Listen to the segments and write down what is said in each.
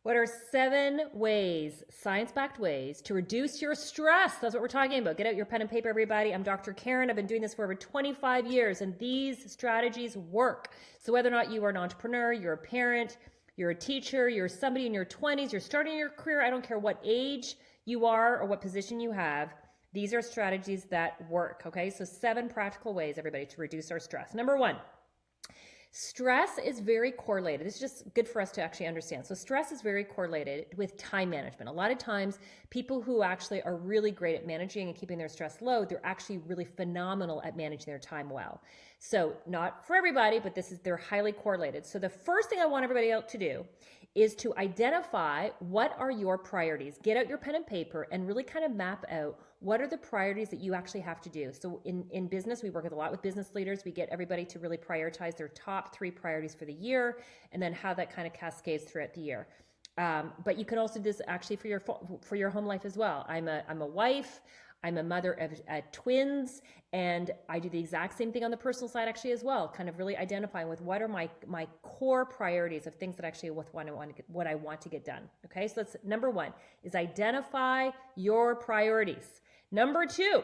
What are 7 ways, science-backed ways, to reduce your stress? That's what we're talking about. Get out your pen and paper, everybody. I'm Dr. Karyn. I've been doing this for over 25 years, and these strategies work. So whether or not you are an entrepreneur, you're a parent, you're a teacher, you're somebody in your 20s, you're starting your career, I don't care what age you are or what position you have, these are strategies that work, okay? So 7 practical ways, everybody, to reduce our stress. Number 1, stress is very correlated. It's just good for us to actually understand. So stress is very correlated with time management. A lot of times, people who actually are really great at managing and keeping their stress low, they're actually really phenomenal at managing their time well. So not for everybody, but they're highly correlated. So the first thing I want everybody else to do is to identify what are your priorities. Get out your pen and paper and really kind of map out what are the priorities that you actually have to do. So in business, we work with a lot with business leaders. We get everybody to really prioritize their top 3 priorities for the year, and then how that kind of cascades throughout the year. But you can also do this actually for your home life as well. I'm a wife. I'm a mother of twins, and I do the exact same thing on the personal side actually as well, kind of really identifying with what are my core priorities of things that actually what I want to get done. Okay, so that's number 1, is identify your priorities. Number 2,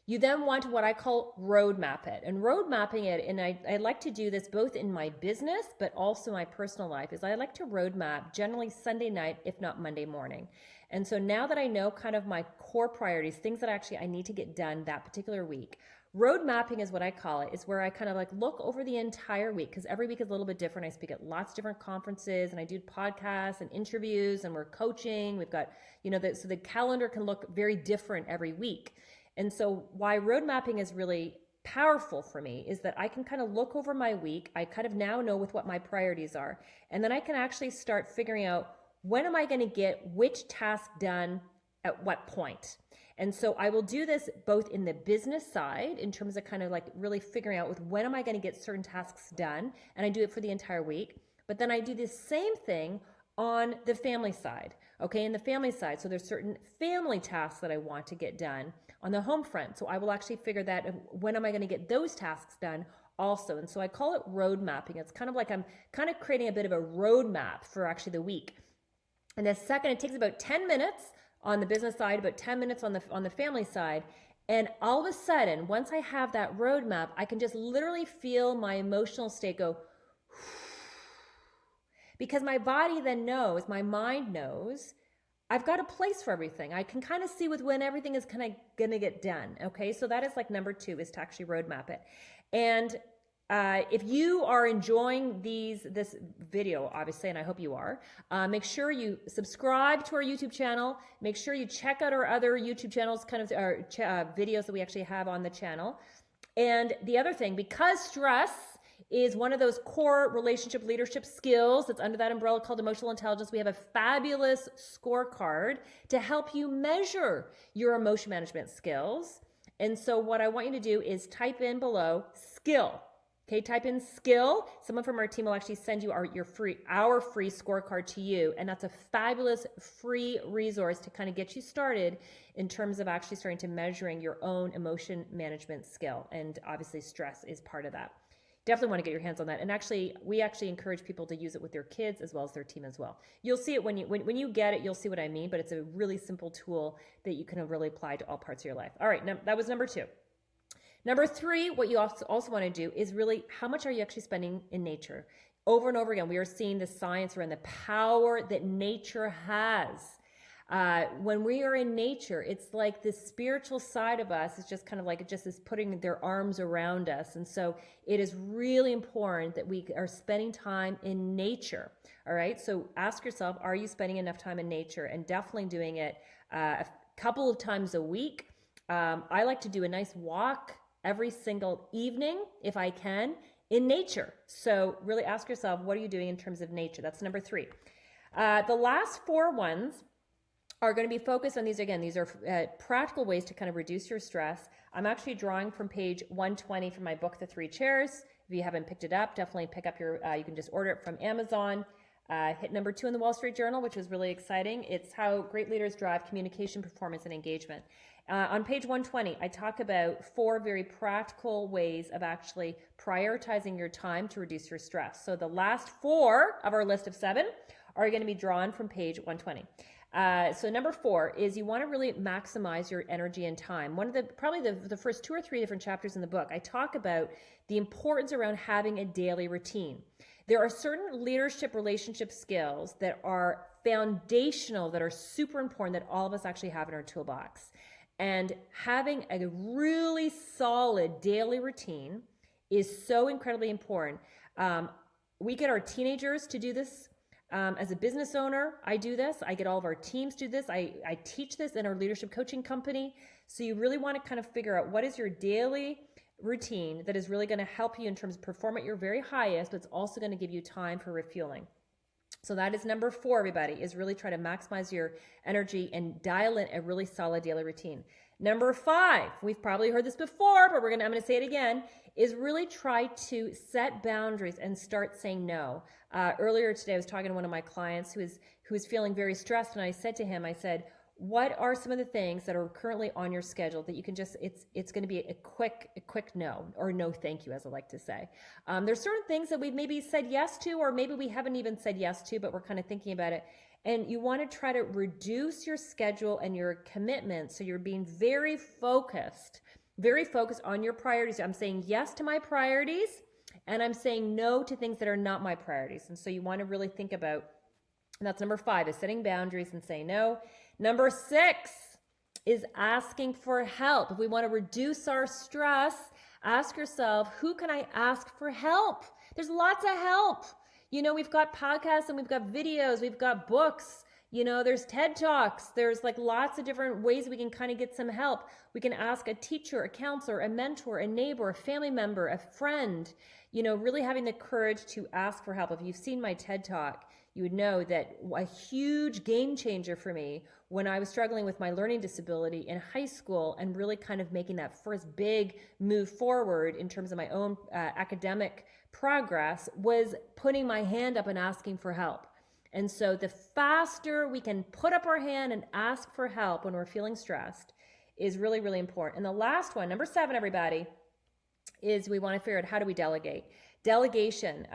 you then want to what I call roadmap it. And road mapping it, and I like to do this both in my business, but also my personal life, is I like to roadmap generally Sunday night, if not Monday morning. And so now that I know kind of my core priorities, things that actually I need to get done that particular week, road mapping is what I call it. It's where I kind of like look over the entire week, because every week is a little bit different. I speak at lots of different conferences, and I do podcasts and interviews, and we're coaching. We've got, so the calendar can look very different every week. And so why road mapping is really powerful for me is that I can kind of look over my week. I kind of now know what my priorities are. And then I can actually start figuring out, when am I going to get which task done at what point? And so I will do this both in the business side, in terms of kind of like really figuring out with when am I going to get certain tasks done, and I do it for the entire week. But then I do the same thing on the family side, okay? In the family side, so there's certain family tasks that I want to get done on the home front. So I will actually figure that, when am I going to get those tasks done also? And so I call it road mapping. It's kind of like I'm kind of creating a bit of a roadmap for actually the week. And the second, it takes about 10 minutes on the business side, about 10 minutes on the family side. And all of a sudden, once I have that roadmap, I can just literally feel my emotional state go, because my body then knows, my mind knows, I've got a place for everything. I can kind of see with when everything is kind of going to get done. Okay, so that is like number 2, is to actually roadmap it. And if you are enjoying this video, obviously, and I hope you are, make sure you subscribe to our YouTube channel. Make sure you check out our other YouTube channels, kind of our videos that we actually have on the channel. And the other thing, because stress is one of those core relationship leadership skills that's under that umbrella called emotional intelligence, we have a fabulous scorecard to help you measure your emotion management skills. And so what I want you to do is type in below skill. Okay, type in skill. Someone from our team will actually send you our free scorecard to you. And that's a fabulous free resource to kind of get you started in terms of actually starting to measuring your own emotion management skill. And obviously stress is part of that. Definitely want to get your hands on that. And actually, we actually encourage people to use it with their kids as well as their team as well. You'll see it when you get it, you'll see what I mean, but it's a really simple tool that you can really apply to all parts of your life. All right, that was number 2. Number 3, what you also want to do is really, how much are you actually spending in nature? Over and over again, we are seeing the science around the power that nature has. When we are in nature, it's like the spiritual side of us is just kind of like, it just is putting their arms around us. And so it is really important that we are spending time in nature. All right. So ask yourself, are you spending enough time in nature? And definitely doing it a couple of times a week. I like to do a nice walk every single evening, if I can, in nature. So really ask yourself, what are you doing in terms of nature? That's number 3. The last 4 ones are going to be focused on these. Again, these are practical ways to kind of reduce your stress. I'm actually drawing from page 120 from my book, The 3 Chairs. If you haven't picked it up, definitely pick up you can just order it from Amazon. Hit number 2 in the Wall Street Journal, which was really exciting. It's how great leaders drive communication, performance, and engagement. On page 120, I talk about 4 very practical ways of actually prioritizing your time to reduce your stress. So the last 4 of our list of 7 are going to be drawn from page 120. So number 4 is you want to really maximize your energy and time. One of the first 2 or 3 different chapters in the book, I talk about the importance around having a daily routine. There are certain leadership relationship skills that are foundational, that are super important, that all of us actually have in our toolbox. And having a really solid daily routine is so incredibly important. We get our teenagers to do this. As a business owner, I do this. I get all of our teams to do this. I teach this in our leadership coaching company. So you really want to kind of figure out what is your daily routine that is really going to help you in terms of perform at your very highest, but it's also going to give you time for refueling. So that is number 4, everybody, is really try to maximize your energy and dial in a really solid daily routine. Number 5, we've probably heard this before, but I'm going to say it again, is really try to set boundaries and start saying no. Earlier today, I was talking to one of my clients who is feeling very stressed, and I said to him, I said, what are some of the things that are currently on your schedule that you can just, it's going to be a quick no, or no thank you, as I like to say. There's certain things that we've maybe said yes to, or maybe we haven't even said yes to, but we're kind of thinking about it. And you want to try to reduce your schedule and your commitment, so you're being very focused on your priorities. I'm saying yes to my priorities, and I'm saying no to things that are not my priorities. And so you want to really think about, and that's number 5, is setting boundaries and saying no. Number 6 is asking for help. If we want to reduce our stress, ask yourself, who can I ask for help? There's lots of help. You know, we've got podcasts and we've got videos, we've got books, you know, there's TED Talks, there's like lots of different ways we can kind of get some help. We can ask a teacher, a counselor, a mentor, a neighbor, a family member, a friend, you know, really having the courage to ask for help. If you've seen my TED Talk, you would know that a huge game changer for me when I was struggling with my learning disability in high school and really kind of making that first big move forward in terms of my own academic progress was putting my hand up and asking for help. And so the faster we can put up our hand and ask for help when we're feeling stressed is really, really important. And the last one, number 7, everybody, is we want to figure out, how do we delegate? Delegation.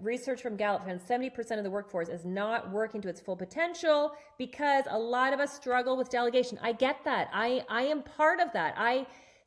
Research from Gallup found 70% of the workforce is not working to its full potential because a lot of us struggle with delegation. I get that. I am part of that.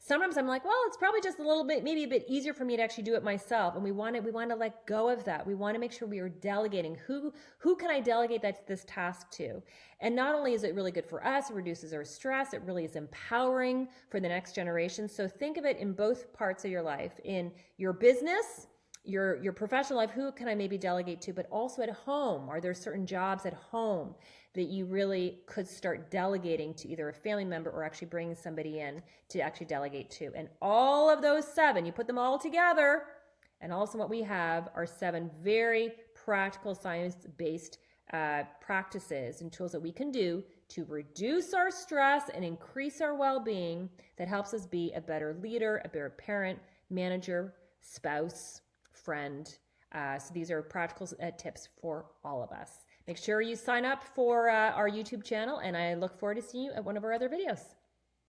Sometimes I'm like, well, it's probably just a little bit, maybe a bit easier for me to actually do it myself. And we want to let go of that. We want to make sure we are delegating. Who can I delegate this task to? And not only is it really good for us, it reduces our stress, it really is empowering for the next generation. So think of it in both parts of your life. In your business, your professional life, who can I maybe delegate to, but also at home. Are there certain jobs at home that you really could start delegating to either a family member or actually bringing somebody in to actually delegate to? And all of those 7, you put them all together, and also what we have are 7 very practical science-based practices and tools that we can do to reduce our stress and increase our well-being that helps us be a better leader, a better parent, manager, spouse, friend. So these are practical tips for all of us. Make sure you sign up for our YouTube channel, and I look forward to seeing you at one of our other videos.